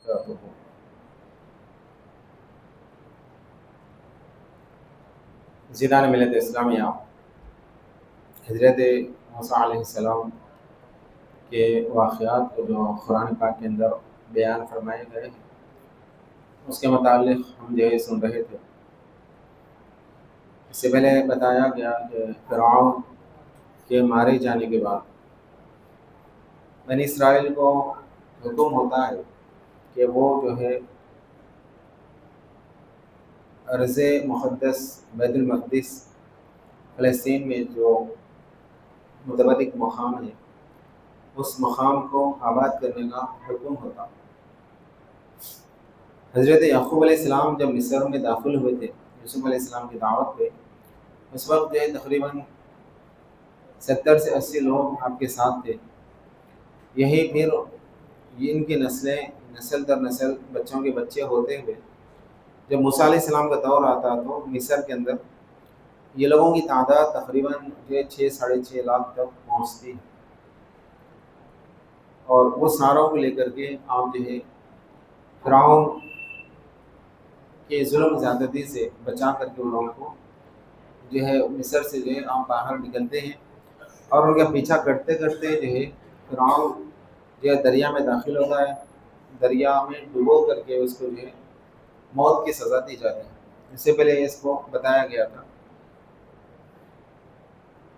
وبركاته. زیدان ملت اسلامیہ حضرت موسیٰ علیہ السلام کے واقعات کو جو قرآن پاک کے اندر بیان فرمائے گئے ہیں اس کے متعلق ہم جو ہے سن رہے تھے۔ اس سے پہلے بتایا گیا کہ فرعون کے مارے جانے کے بعد بنی اسرائیل کو حکم ہوتا ہے کہ وہ جو ہے ارض مقدس بیت المقدس فلسطین میں جو متبرک مقام ہے اس مقام کو آباد کرنے کا حکم ہوتا۔ حضرت یعقوب علیہ السلام جب مصر میں داخل ہوئے تھے یوسف علیہ السلام کی دعوت پہ، اس وقت جو ہے تقریباً 70 سے 80 لوگ آپ کے ساتھ تھے۔ یہی پھر ان کی نسلیں نسل در نسل بچوں کے بچے ہوتے ہوئے جب موسیٰ علیہ السلام کا دور آتا تو مصر کے اندر یہ لوگوں کی تعداد تقریباً جو 6-6.5 لاکھ تک پہنچتی ہے، اور وہ ساروں کو لے کر کے آپ جو ہے فرعون کے ظلم زیادتی سے بچا کر کے ان لوگوں کو جو ہے مصر سے جو ہے آپ باہر نکلتے ہیں، اور ان کا پیچھا کرتے کرتے جو ہے فرعون جو ہے دریا میں داخل ہوتا ہے، دریا میں ڈبو کر کے اس کو جو ہے موت کی سزا دی جاتی ہے۔ اس سے پہلے اس کو بتایا گیا تھا۔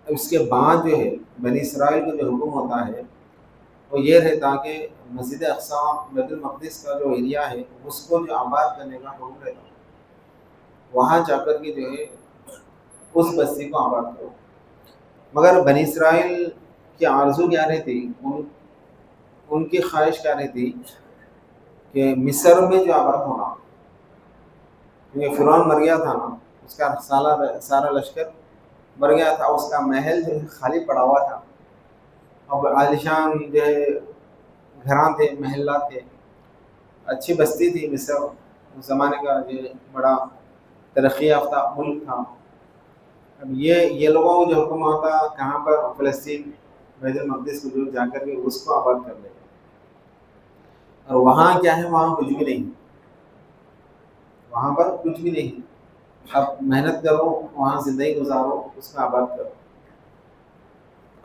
اس کے بعد جو ہے بنی اسرائیل کو جو حکم ہوتا ہے وہ یہ رہتا کہ مسجد اقصی بیت المقدس کا جو ایریا ہے اس کو جو آباد کرنے کا حکم رہتا، وہاں جا کر کے جو ہے اس بستی کو آباد کرو۔ مگر بنی اسرائیل کی آرزو کیا رہتی، ان کی خواہش کیا رہتی کہ مصر میں جو آباد ہونا، کیونکہ فرعون مر گیا تھا نا، اس کا سارا لشکر مر گیا تھا، اس کا محل جو ہے خالی پڑا ہوا تھا، اور عالیشان جو ہے گھراں تھے، محلات تھے، اچھی بستی تھی مصر، اس زمانے کا جو بڑا ترقی یافتہ ملک تھا۔ اب یہ لوگوں کو جو حکم ہوتا کہاں پر، فلسطین بیت المقدس کو جو جا کر کے اس کو آباد کر لے، اور وہاں کیا ہے، وہاں کچھ بھی نہیں، وہاں پر کچھ بھی نہیں۔ اب محنت کرو، وہاں زندگی گزارو، اس کا آباد کرو۔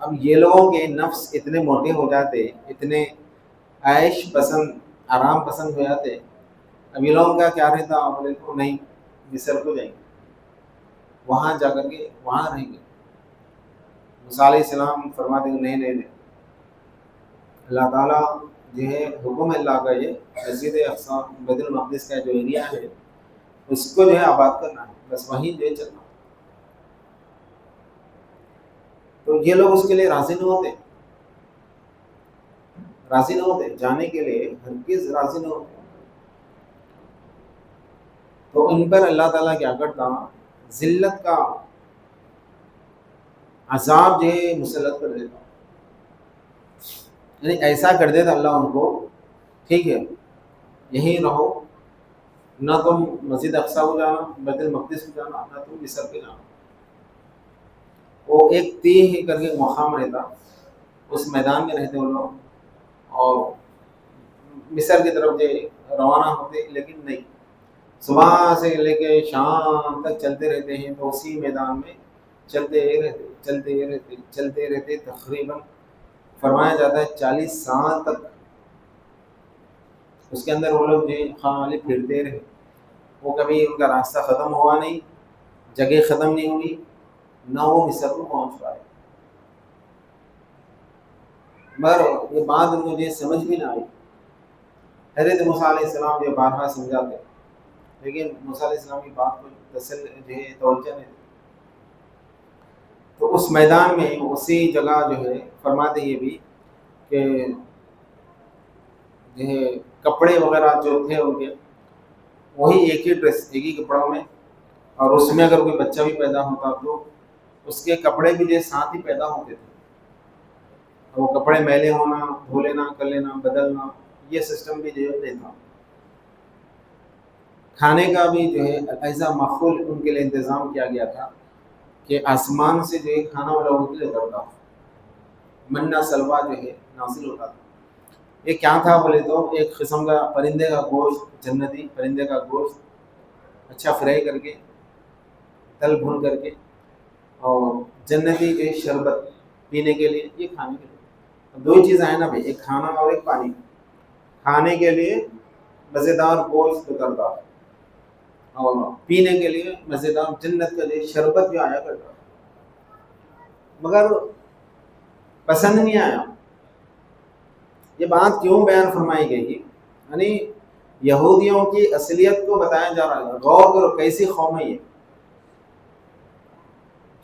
اب یہ لوگوں کے نفس اتنے موٹے ہو جاتے، اتنے عیش پسند آرام پسند ہو جاتے، اب یہ لوگوں کا کیا رہتا، بولے تو نہیں مصر کو جائیں گے، وہاں جا کر کے وہاں رہیں گے۔ موسیٰ علیہ السلام فرماتے ہیں نہیں نہیں نہیں، اللہ تعالیٰ جو ہے حکم اللہ کا یہ مسجد اقصی بیت المقدس کا جو ایریا ہے اس کو جو ہے آباد کرنا ہے، بس وہیں جو ہے چلنا۔ تو یہ لوگ اس کے لیے راضی نہ ہوتے، راضی نہ ہوتے جانے کے لیے، ہرگز راضی نہ ہوتے۔ تو ان پر اللہ تعالیٰ کیا کرتا، ذلت کا عذاب جو ہے مسلط کر دیتا، یعنی ایسا کر دیتا اللہ ان کو، ٹھیک ہے یہیں رہو، نہ تم مسجد اقصی کو جانا، بیت المقدس کو جانا، نہ تم مصر پہ جانا۔ وہ ایک تیہ کر کے مقام رہتا، اس میدان میں رہتے وہ لوگ، اور مصر کی طرف جو روانہ ہوتے، لیکن نہیں، صبح سے لے کے شام تک چلتے رہتے ہیں، تو اسی میدان میں چلتے رہتے تقریباً فرمایا جاتا ہے 40 سال تک اس کے اندر وہ لوگ جو خالی پھرتے رہے، وہ کبھی ان کا راستہ ختم ہوا نہیں، جگہ ختم نہیں ہوئی، نہ وہ مصر کو پہنچ پائے۔ مگر یہ بات مجھے سمجھ بھی نہ آئی، حضرت موسیٰ علیہ السلام جو بارہا سمجھاتے، لیکن موسیٰ علیہ السلام کی بات کو جو ہے توجہ نہیں۔ تو اس میدان میں اسی جگہ جو ہے فرماتے یہ بھی کہ جو ہے کپڑے وغیرہ جو تھے ان کے، وہی ایک ہی ڈریس، ایک ہی کپڑوں میں، اور اس میں اگر کوئی بچہ بھی پیدا ہوتا تو اس کے کپڑے بھی جو ساتھ ہی پیدا ہوتے تھے، وہ کپڑے میلے ہونا، دھو لینا، کر لینا، بدلنا، یہ سسٹم بھی جو ہے نہیں تھا۔ کھانے کا بھی جو ہے ایسا معقول ان کے لیے انتظام کیا گیا تھا کہ آسمان سے جو ہے کھانا وہ لوگوں کے لیے اترتا، منہ سلوا جو ہے نازل ہوتا تھا، یہ کیا تھا بولے تو ایک قسم کا پرندے کا گوشت، جنتی پرندے کا گوشت اچھا فرائی کر کے، تل بھون کر کے، اور جنتی کے شربت پینے کے لیے، یہ کھانے کے لیے دو ہی چیز آئے نا بھائی، ایک کھانا اور ایک پانی۔ کھانے کے لیے مزیدار گوشت اترتا، اور پینے کے لیے مزیدار جنت کے لیے شربت بھی آیا کرتا، مگر پسند نہیں آیا۔ یہ بات کیوں بیان فرمائی گئی؟ یعنی یہودیوں کی اصلیت کو بتایا جا رہا ہے۔ غور کرو کیسی قوم ہے یہ،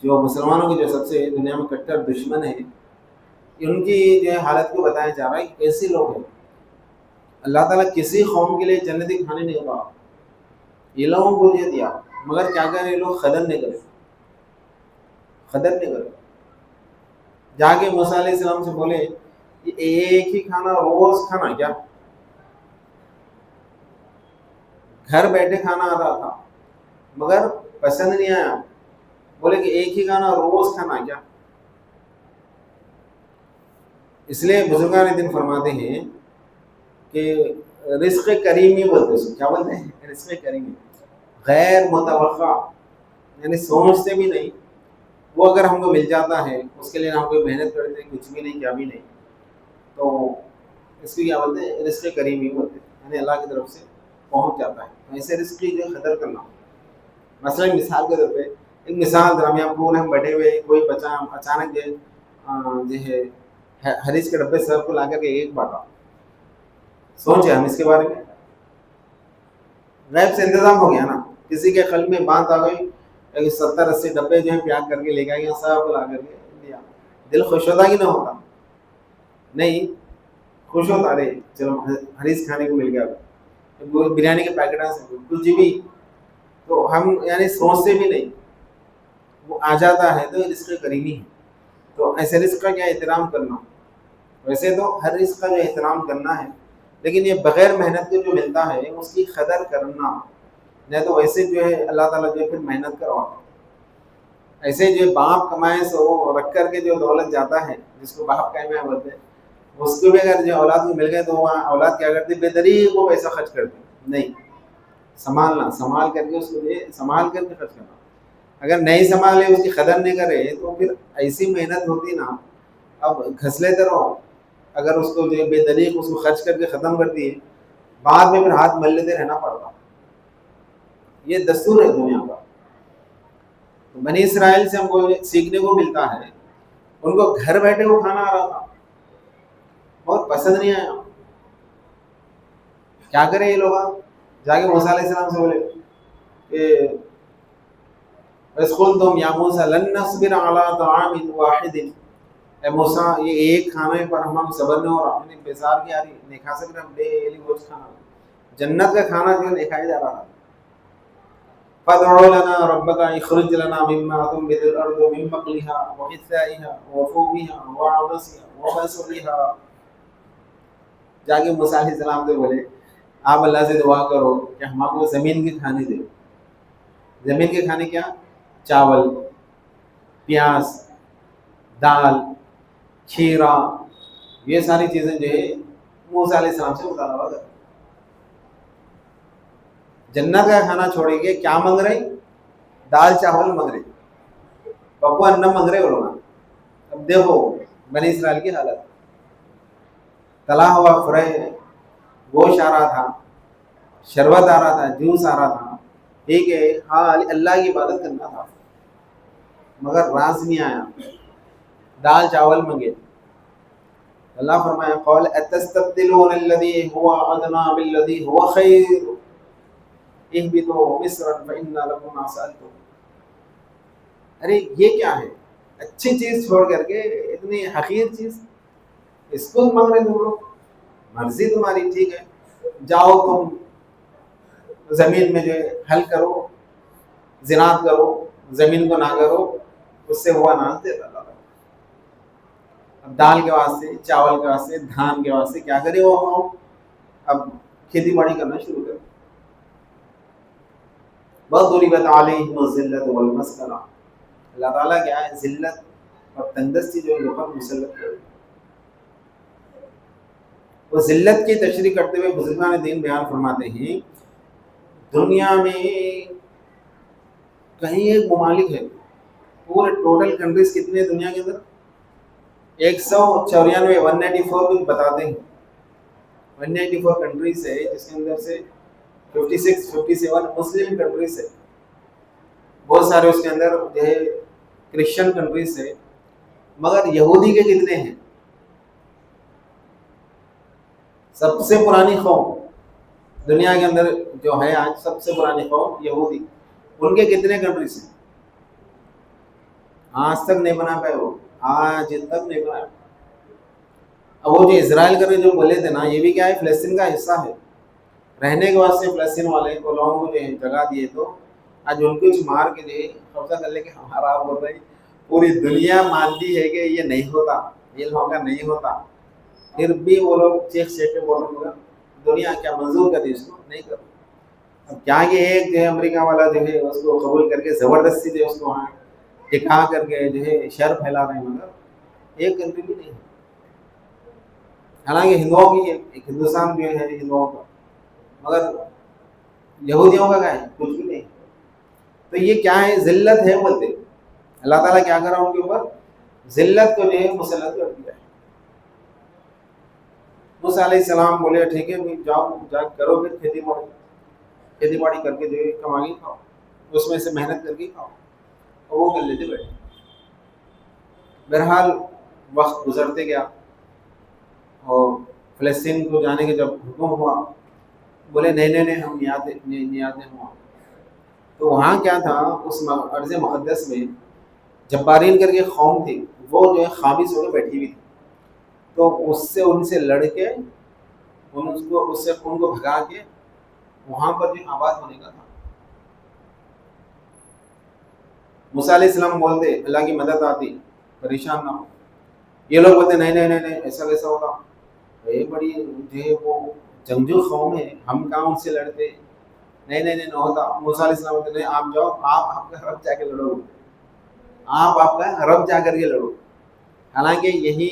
جو مسلمانوں کی جو سب سے دنیا میں کٹر دشمن ہے، ان کی جو حالت کو بتایا جا رہا ہے کہ کیسے لوگ ہیں۔ اللہ تعالیٰ کسی قوم کے لیے جنتی کھانے نہیں ہوگا، یہ لوگوں کو دے دیا، مگر کیا کریں یہ لوگ قدر نہیں کرے، قدر نہیں کرے۔ جا کے موسیٰ علیہ السلام سے بولے کہ ایک ہی کھانا روز کھانا کیا؟ گھر بیٹھے کھانا آتا تھا مگر پسند نہیں آیا، بولے کہ ایک ہی کھانا روز کھانا کیا؟ اس لیے بزرگان دین فرماتے ہیں کہ رزق کریمی بولتے ہیں، کیا بولتے ہیں؟ رزق کریمی، غیر متوقع، یعنی سوچتے بھی نہیں، وہ اگر ہم کو مل جاتا ہے، اس کے لیے ہم کوئی محنت کرتے ہیں، کچھ بھی نہیں کیا بھی نہیں، تو اس کو کیا بولتے ہیں؟ رزق کریمی بولتے ہیں، یعنی اللہ کی طرف سے پہنچ جاتا ہے۔ ایسے رزق کی جو قدر کرنا، مثلا مثال کے طور پہ ایک مثال درمیان پورے ہم بیٹھے ہوئے، کوئی بچہ اچانک جو ہے حریص کے ڈبے سب کو لا کر کے ایک بانٹا، سوچے ہم اس کے بارے میں؟ غیب سے انتظام ہو گیا نا، کسی کے قلب میں بات آ گئی، 70-80 ڈبے جو ہیں پیاک کر کے لے کے آئے، سب کو لا کر کے دیا، دل خوش ہوتا کہ نہ ہوتا؟ نہیں خوش ہوتا، ارے چلو حریص کھانے کو مل گیا، بریانی کے پیکٹ سے کچھ بھی، تو ہم یعنی سوچتے بھی نہیں، وہ آ جاتا ہے، تو رزق کریمی ہے۔ تو ایسے رزق کا کیا احترام کرنا، ویسے تو ہر رزق کا جو احترام کرنا ہے، لیکن یہ بغیر محنت کے جو ملتا ہے اس کی قدر کرنا، نہیں تو ویسے جو ہے اللہ تعالیٰ جو ہے پھر محنت کرواتا ہے۔ ایسے جو باپ کمائے سو رکھ کر کے جو دولت جاتا ہے، جس کو باپ کہنا بولتے ہیں، اس کو بھی اگر جو اولاد کو مل گئے تو وہاں اولاد کیا کرتی؟ بے طریق وہ پیسہ خرچ کرتی، نہیں، سنبھالنا، سنبھال کر کے اس کو سنبھال کر کے خرچ کرنا۔ اگر نہیں سنبھالے، اس کی قدر نہیں کرے، تو پھر ایسی محنت ہوتی نا، اب گھس لیتے رہو، اگر اس کو جو بے طریق اس کو خرچ کر کے ختم کرتی ہے، بعد میں پھر ہاتھ مل لیتے رہنا پڑتا۔ یہ دستور ہے دنیا کا۔ بنی اسرائیل سے ہم کو سیکھنے کو ملتا ہے، ان کو گھر بیٹھے وہ کھانا آ رہا تھا، بہت پسند نہیں آیا، کیا کریں یہ لوگ؟ جا کے موسیٰ علیہ السلام سے بولے کہ وَإِذْ قُلْتُمْ يَا مُوسَىٰ لَن نَّصْبِرَ عَلَىٰ طَعَامٍ وَاحِدٍ، اے موسیٰ یہ ایک کھانے پر ہم صبر نہیں ہو رہا، ہم نے بیزار کی آ رہی، نہیں کھا سکتے ہم ڈیلی گوشت کھانا، جنت کا کھانا جو نہیں کھایا جا رہا تھا۔ فَادْعُ لَنَا رَبَّكَ يُخْرِجْ لَنَا مِمَّا تُنبِتُ الْأَرْضُ مِن بَقْلِهَا وَقِثَّائِهَا وَفُومِهَا وَعَدَسِهَا وَبَصَلِهَا۔ جا کے موسیٰ علیہ السلام سے بولے آپ اللہ سے دعا کرو کہ ہم کو زمین کے کھانے دے۔ زمین کے کھانے کیا؟ چاول، پیاز، دال، کھیرا، یہ ساری چیزیں جو ہے موسیٰ علیہ السلام سے مطالبہ کر، جنت کا کھانا چھوڑیں گے، کیا مانگ رہے؟ دال چاول مانگ رہے، پپو انم مانگ رہے وہ لوگ۔ اب دیکھو بنی اسرائیل کی حالت، تلا ہوا فرائی گوشت آ رہا تھا، شربت آ رہا تھا، جوس آ رہا تھا، ٹھیک ہے، ہاں اللہ کی عبادت کرنا تھا، مگر راز نہیں آیا، دال چاول منگے۔ اللہ فرمایا قال اتستبدلون الذي هو ادنى بالذي هو خير اهبطوا مصرا فان لكم ما سألتم۔ ارے یہ کیا ہے؟ اچھی چیز چھوڑ کر کے اتنی حقیر چیز، اس کو مانگ رہے تم لوگ؟ مرضی تمہاری، ٹھیک ہے، جاؤ تم زمین میں جو ہے ہل کرو، زراعت کرو، زمین کو نہ کرو، اس سے ہوا نہ دیتا اللہ۔ اب دال کے واسطے، چاول کے واسطے، دھان کے واسطے کیا کرے وہ قوم؟ اب کھیتی باڑی کرنا شروع کرے۔ وَضُرِبَتْ عَلَيْهِمُ الذِّلَّةُ وَالْمَسْكَنَةُ، اللہ تعالیٰ کیا ہے؟ ذلت اور تنگستی جو ہے پر مسلط کرے۔ وہ ذلت کی تشریح کرتے ہوئے بزرگان دین بیان فرماتے ہیں دنیا میں کہیں ایک ممالک ہے، پورے ٹوٹل کنٹریز کتنے ہیں دنیا کے اندر؟ 194 194 کچھ بتاتے ہیں، 194 کنٹریز ہے جس کے اندر سے 57 مسلم کنٹریز ہے، بہت سارے اس کے اندر جو ہے کرسچن کنٹریز ہے، مگر یہودی کے کتنے ہیں؟ سب سے پرانی قوم دنیا کے اندر جو ہے آج، سب سے پرانی قوم یہودی، ان کے کتنے کنٹریز ہیں؟ آج تک نہیں بنا پائے، وہ آج تک نہیں بنا۔ اب وہ جو اسرائیل کر جو بولے تھے نا، یہ بھی کیا ہے، فلسطین کا حصہ ہے، رہنے کے واسطے فلسطین والے کو لوگوں کو جو ہے جگہ دیے، تو آج ان کو مار کے جو قبضہ کر لے کے ہمارا آپ بول رہے ہیں پوری دنیا مانتی ہے کہ یہ نہیں ہوتا، یہ لوگوں کا نہیں ہوتا، پھر بھی وہ لوگ چیخ چیخ کے بول رہے ہیں دنیا کیا منظور کر دی اس کو، نہیں کر۔ اب کیا کہ ایک جو ہے امریکہ والا جو ہے اس کو قبول کر کے زبردستی جو اس کو وہاں دکھا کر کے جو ہے شر پھیلا رہے ہیں، مگر ایک کنٹری بھی نہیں ہے۔ حالانکہ ہندوؤں کی ایک ہندوستان بھی ہے ہندوؤں کا، مگر یہودیوں کا کیا ہے، کچھ بھی نہیں۔ تو یہ کیا ہے، ذلت ہے بولتے اللہ تعالیٰ کیا کرا ان کے اوپر، ذلت کو جو ہے مسلط کر دیا ہے۔ موسیٰ علیہ السلام بولے ٹھیک ہے جاؤ جا کرو پھر کھیتی باڑی کر کے جو ہے کما کے کھاؤ، اس میں سے محنت کر کے کھاؤ، اور وہ کر لیتے بیٹھے۔ بہرحال وقت گزرتے گیا اور فلسطین کو جانے کے جب حکم ہوا، بولے نہیں ہم نہیں آتے ہوا۔ تو وہاں کیا تھا، اس ارض مقدس میں جبارین کر کے قوم تھی، وہ جو ہے خامص ہو کے بیٹھی ہوئی تھی، تو ان سے لڑ کے ان کو بھگا کے وہاں پر جو آباد ہونے کا تھا۔ موسیٰ علیہ السلام بولتے اللہ کی مدد آتی، پریشان نہ ہو۔ یہ لوگ بولتے نہیں ایسا کیسا ہوگا، یہ بڑی جو ہے وہ جنگجو قوم ہے، ہم کہاں ان سے لڑتے، نہیں ہوتا۔ موسیٰ علیہ السلام بولتے نہیں آپ جاؤ، آپ کا رب جا کے لڑو، آپ کا رب جا کر کے لڑو۔ حالانکہ یہی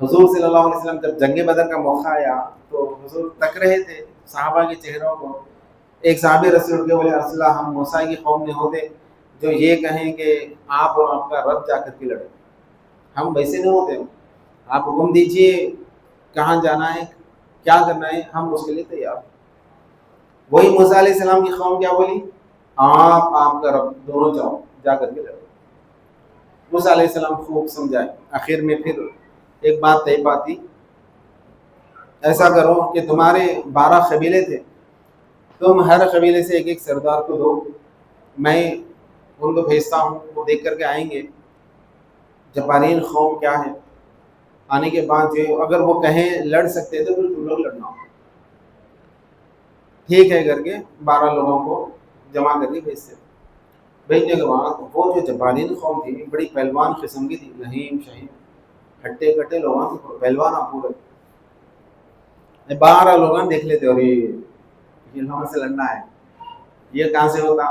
حضور صلی اللہ علیہ وسلم جب جنگ بدر کا موقع آیا تو حضور تک رہے تھے صحابہ کے چہروں کو، ایک صحابی رسول اٹھ کے بولے رسول اللہ ہم موسیٰ کی قوم میں ہوتے جو یہ کہیں کہ آپ اور آپ کا رب جا کر کے لڑے، ہم ویسے نہیں ہوتے، آپ حکم دیجئے کہاں جانا ہے کیا کرنا ہے، ہم اس کے لیے تیار۔ وہی موسیٰ علیہ السلام کی قوم کیا بولی، آپ کا رب دونوں جاؤ جا کر کے لڑو۔ موسیٰ علیہ السلام خوب سمجھائے، آخر میں پھر ایک بات طے پاتی، ایسا کرو کہ تمہارے 12 قبیلے تھے، تم ہر قبیلے سے ایک سردار کو دو، میں ان کو بھیجتا ہوں، وہ دیکھ کر کے آئیں گے جبارین قوم کیا ہے، آنے کے بعد جو اگر وہ کہیں لڑ سکتے تو پھر تم لوگ لڑنا ہو، ٹھیک ہے کر کے 12 لوگوں کو جمع کر کے بھیجنے کے بعد وہ جو جبارین قوم تھی بڑی پہلوان قسم کی تھی، رحیم شہیم ہٹے کٹے لوگ پہلوان پورے 12 لوگ دیکھ لیتے اور یہ لوگوں سے لڑنا ہے، یہ کہاں سے ہوتا۔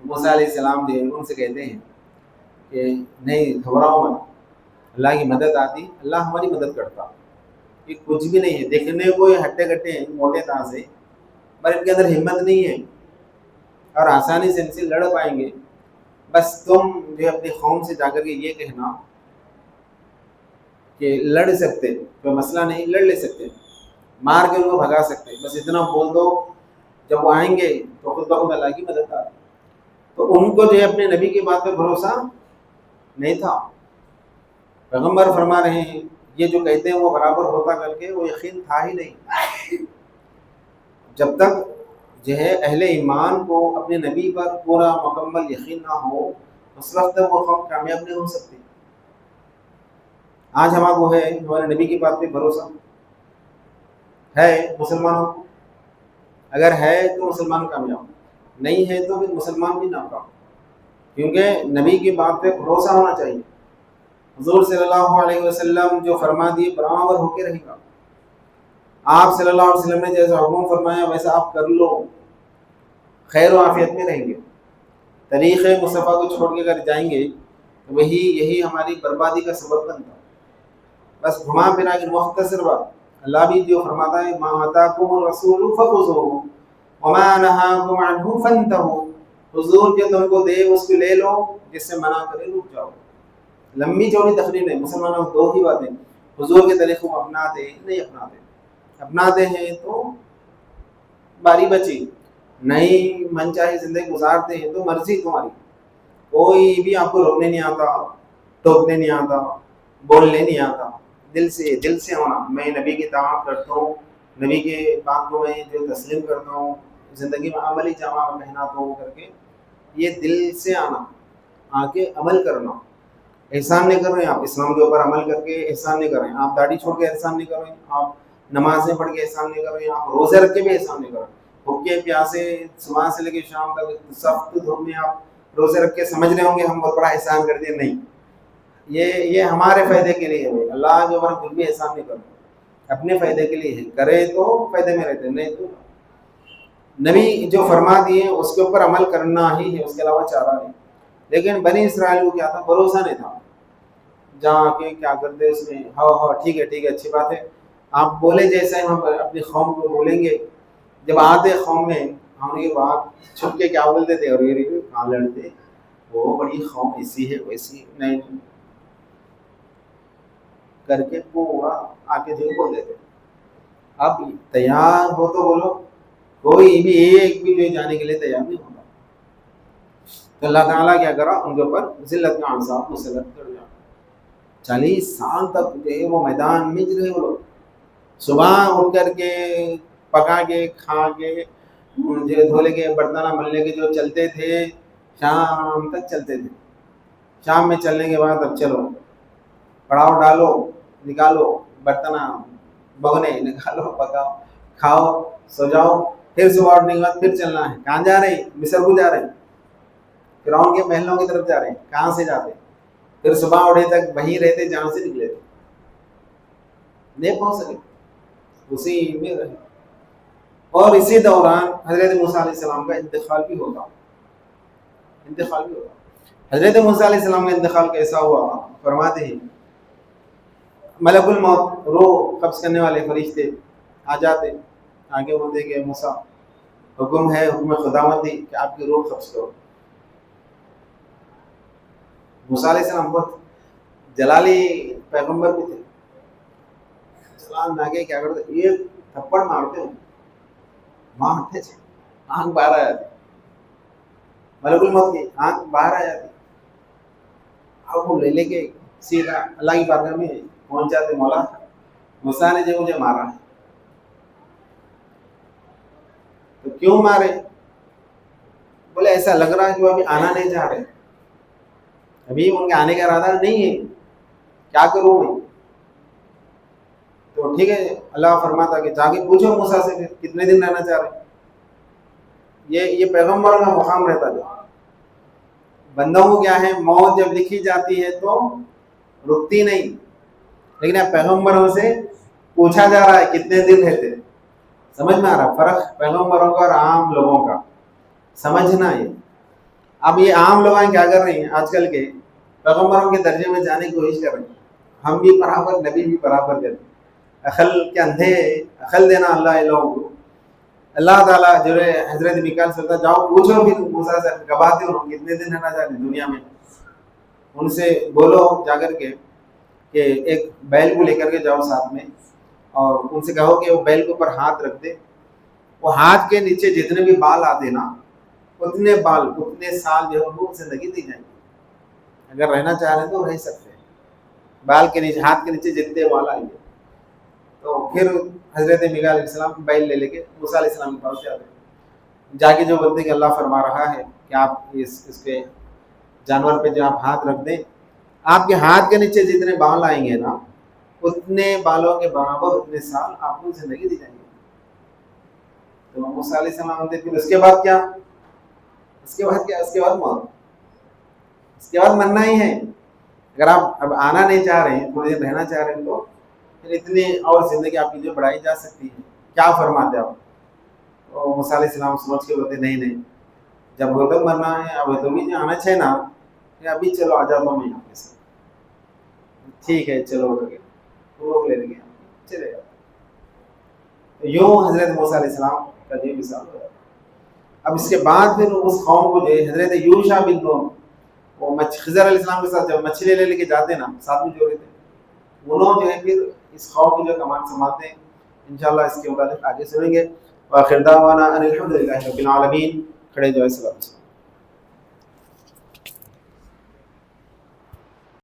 موسیٰ علیہ السلام جو ان سے کہتے ہیں کہ نہیں گھبراؤ مت، اللہ کی مدد آتی، اللہ ہماری مدد کرتا، یہ کچھ بھی نہیں ہے، دیکھنے کو یہ ہٹے کٹے ہیں موٹے تاں سے، پر ان کے اندر ہمت نہیں ہے اور آسانی سے ان سے لڑ پائیں گے، بس تم جو اپنی قوم سے جا کر کے یہ کہنا کہ لڑ سکتے، کوئی مسئلہ نہیں، لڑ لے سکتے، مار کے ان کو بھگا سکتے، بس اتنا بول دو، جب وہ آئیں گے تو خود بخود اللہ کی مدد آتی۔ تو ان کو جو ہے اپنے نبی کی بات پہ بھروسہ نہیں تھا، پیغمبر فرما رہے ہیں یہ جو کہتے ہیں وہ برابر ہوتا کر کے وہ یقین تھا ہی نہیں۔ جب تک جو ہے اہل ایمان کو اپنے نبی پر پورا مکمل یقین نہ ہو اس وقت تک وہ قوم کامیاب نہیں ہو سکتی۔ آج ہمارا وہ ہے ہمارے نبی کی بات پہ بھروسہ ہے مسلمانوں کو، اگر ہے تو مسلمان کامیاب، نہیں ہے تو پھر مسلمان بھی ناکام، کیونکہ نبی کی بات پہ بھروسہ ہونا چاہیے۔ حضور صلی اللہ علیہ وسلم جو فرما دیے برابر ہو کے رہے گا، آپ صلی اللہ علیہ وسلم نے جیسا حکم فرمایا ویسا آپ کر لو، خیر و عافیت میں رہیں گے۔ طریق مصطفیٰ کو چھوڑ کے اگر جائیں گے تو یہی ہماری بربادی کا سبب بنتا۔ بس گھما پھرا کے مختصر بات، اللہ بھی جو فرماتا ہے ما آتاکم الرسول فخذوہ وما نہاکم عنہ فانتہوا، حضور جو تم کو دے اس کو لے لو، جس سے منع کرے رک جاؤ۔ لمبی چوڑی تقریر ہے، مسلمانوں کو دو ہی باتیں، حضور کے طریقوں کو اپناتے نہیں اپناتے، اپناتے ہیں تو باری بچی، نہیں من چاہے زندگی گزارتے ہیں تو مرضی تمہاری، کوئی بھی آپ کو روکنے نہیں آتا، ٹوکنے نہیں آتا، بولنے نہیں آتا۔ دل سے ہونا، میں نبی کی اطاعت کرتا ہوں، نبی کے بات کو میں جو تسلیم کرتا ہوں، زندگی میں عملی جامہ پہناتا ہوں کر کے، یہ دل سے آنا، آ کے عمل کرنا۔ احسان نہیں کر رہے ہیں آپ، اسلام کے اوپر عمل کر کے احسان نہیں کر رہے ہیں آپ، داڑھی چھوڑ کے احسان نہیں کر رہے ہیں آپ، نمازیں پڑھ کے احسان نہیں کر رہے ہیں آپ، روزے رکھ کے بھی احسان نہیں کر رہے ہیں، بھوکے پیاسے صبح سے لے کے شام تک سخت دھوپ میں آپ روزے رکھ کے سمجھ رہے ہوں گے ہم بہت بڑا احسان کر دیا، نہیں، یہ ہمارے فائدے کے لیے ہے، اللہ جو ہمارا کچھ بھی احسان نہیں کرتا، اپنے فائدے کے لیے ہے، کرے تو فائدے میں رہتے، نہیں تو نبی جو فرما دیے اس کے اوپر عمل کرنا ہی ہے، اس کے علاوہ چارہ نہیں۔ لیکن بنی اسرائیل کو کیا تھا، بھروسہ نہیں تھا، جہاں کے کیا کرتے اس میں ہاں ٹھیک ہے اچھی بات ہے، آپ بولے جیسے ہم اپنی قوم کو بولیں گے، جب آتے قوم میں آنے کے بعد چھپ کے کیا بولتے تھے، اور یہ کہاں لڑتے، وہ بڑی قوم ایسی ہے ویسی، نہیں کر کے پورا آ کے جو بول دیتے۔ اب تیار ہو تو بولو، کوئی بھی ایک بھی جو جانے کے لیے تیار نہیں ہوتا، تو اللہ تعالیٰ کیا کرا، ان کے اوپر ذلت کا عذاب مسلط کر دیا۔ 40 سال تک جو ہے وہ میدان میں رہے وہ لوگ، صبح اٹھ کر کے پکا کے کھا کے جو دھولے کے برتن ملنے کے جو چلتے تھے، شام تک چلتے تھے، شام میں چلنے کے بعد اب چلو پڑاؤ ڈالو، نکالو برتن بگنے، نکالو پکاؤ کھاؤ سو جاؤ، پھر صبح اٹھنے کے بعد پھر چلنا ہے، کہاں جا رہے ہیں، مصر کو جا رہے ہیں، فرعون کے محلوں کی طرف جا رہے ہیں، کہاں سے جاتے، پھر صبح اٹھے تک وہیں رہتے جہاں سے نکلے تھے، نہیں پہنچ سکے، اسی میں رہے۔ اور اسی دوران حضرت موسیٰ علیہ السلام کا انتقال بھی ہوتا، حضرت موسیٰ علیہ السلام کا انتقال کیسا ہوا، فرماتے ہیں ملک الموت روح قبض کرنے والے فرشتے آ جاتے، آگے بولتے کہ موسیٰ حکم ہے، حکم خداوندی کہ آپ کی روح قبض کرو۔ موسیٰ علیہ السلام بہت جلالی پیغمبر بھی تھے، جلال ناگے کیا کرتے، یہ تھپڑ مارتے تھے، آنکھ باہر آ جاتی، ملک الموت کی آنکھ باہر آ جاتی، اب وہ لے کے سیدھا اللہ کی بارگاہ میں پہنچ جاتے، مولا موسیٰ نے جو مجھے مارا ہے، تو کیوں مارے، بولے ایسا لگ رہا ہے کہ وہ ابھی آنا نہیں چاہ رہے، ابھی ان کے آنے کا ارادہ نہیں ہے، کیا کروں میں، تو ٹھیک ہے اللہ فرماتا کہ جا کے پوچھو موسیٰ سے کتنے دن رہنا چاہ رہے، یہ پیغمبروں کا مقام رہتا جو بندوں کو کیا ہے، موت جب لکھی جاتی ہے تو رکتی نہیں، لیکن اب پیغمبروں سے پوچھا جا رہا ہے کتنے دن رہتے، سمجھ میں آ رہا فرق پیغمبروں کا اور عام لوگوں کا، سمجھنا ہے۔ اب یہ عام لوگ کیا کر رہے ہیں، آج کل کے پیغمبروں کے درجے میں جانے کی کوشش کر رہے ہیں، ہم بھی برابر، نبی بھی برابر کرتے، عقل کے اندھے، عقل دینا اللہ لوگوں کو، اللہ تعالیٰ جو ہے حضرت میکائیل سے جاؤ پوچھو پھر موسیٰ سے گواہتے ہو کتنے دن رہنا چاہتے ہیں دنیا میں، ان سے بولو جا کر کے کہ ایک بیل کو لے کر کے جاؤ ساتھ میں، اور ان سے کہو کہ وہ بیل کے اوپر ہاتھ رکھ دے، وہ ہاتھ کے نیچے جتنے بھی بال آتے نا، اتنے بال اتنے سال جو ہے وہ زندگی دی جائیں گے، اگر رہنا چاہ رہے ہیں تو رہ سکتے ہیں، بال کے نیچے ہاتھ کے نیچے جتنے بال آئیں گے، تو پھر حضرت میکائیل علیہ السلام بیل لے کے موسیٰ علیہ السلام کے پاس جاتے ہیں، جا کے جو بولتے ہیں کہ اللہ فرما رہا ہے کہ آپ اس کے جانور پہ جو آپ ہاتھ رکھ دیں، آپ کے ہاتھ کے نیچے جتنے بال آئیں گے نا، اتنے بالوں کے برابر اتنے سال آپ کو زندگی دی جائیں گے۔ تو موسیٰ علیہ السلام نے پھر اس کے بعد کیا، اس کے بعد موت، اس کے بعد مرنا ہی ہے، اگر آپ اب آنا نہیں چاہ رہے ہیں، تھوڑی دیر رہنا چاہ رہے ہیں، تو پھر اتنی اور زندگی آپ کی جو بڑھائی جا سکتی ہے، کیا فرماتے آپ؟ تو موسیٰ علیہ السلام سمجھ کے بولتے نہیں، جب ہو تک مرنا ہے، اب تو بھی آنا چاہے نا، ابھی چلو آ جاتا ہوں میں یہاں کے ساتھ، ٹھیک ہے چلو اٹھ کے روک لے گے چلے گا، یوں حضرت موسیٰ علیہ السلام کا یہ مثال ہو جاتا ہے۔ اب اس کے بعد پھر اس قوم کو جو ہے حضرت یوشع بن نون، وہ خضر علیہ السلام کے ساتھ جب مچھلی لے کے جاتے نا، ساتھ میں جو رہتے انہوں جو ہے پھر اس قوم کی جو کمانڈ سنبھالتے ہیں۔ انشاءاللہ اس کے متعلق آگے سنیں گے۔ وآخر دعوانا ان الحمد للہ رب العالمین۔ کھڑے جو ہے